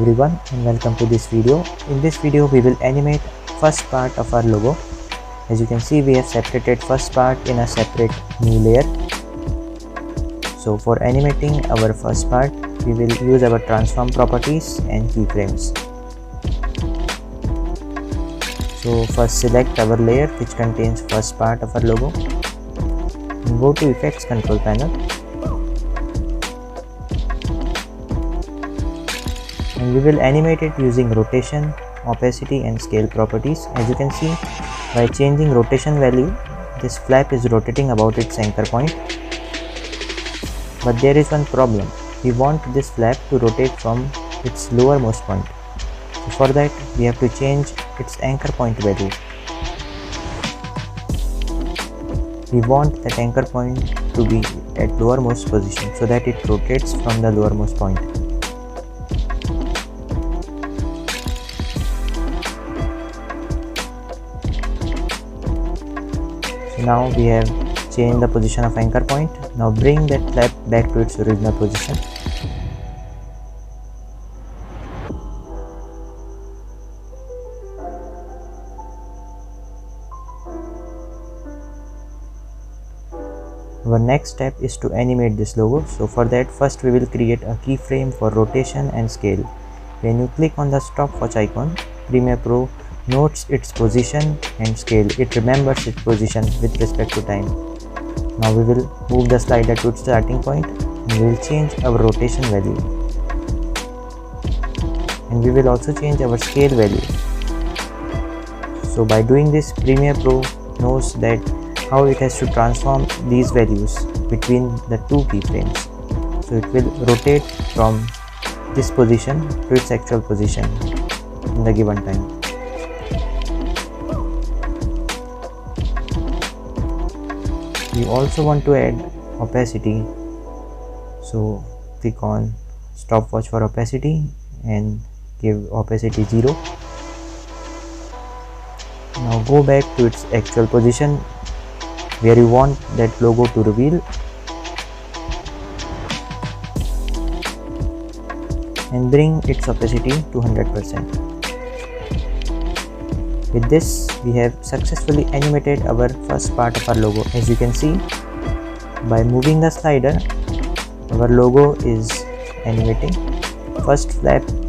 everyone and welcome to this video. In this video we will animate first part of our logo. As you can see, we have separated first part in a separate new layer. So for animating our first part, we will use our transform properties and keyframes. So first select our layer which contains first part of our logo and go to effects control panel. And we will animate it using rotation, opacity and scale properties. As you can see, by changing rotation value, this flap is rotating about its anchor point. But there is one problem. We want this flap to rotate from its lowermost point. So for that, we have to change its anchor point value. We want that anchor point to be at lowermost position so that it rotates from the lowermost point. Now we have changed the position of anchor point. Now bring that flap back to its original position. Our next step is to animate this logo. So for that, first we will create a keyframe for rotation and scale. When you click on the stopwatch icon, Premiere Pro notes its position and scale. It remembers its position with respect to time. Now we will move the slider to its starting point and we will change our rotation value. And we will also change our scale value. So by doing this, Premiere Pro knows that how it has to transform these values between the two keyframes. So it will rotate from this position to its actual position in the given time. You also want to add opacity, so click on stopwatch for opacity and give opacity 0. Now go back to its actual position where you want that logo to reveal and bring its opacity to 100%. With this, we have successfully animated our first part of our logo. As you can see, by moving the slider, our logo is animating. First flap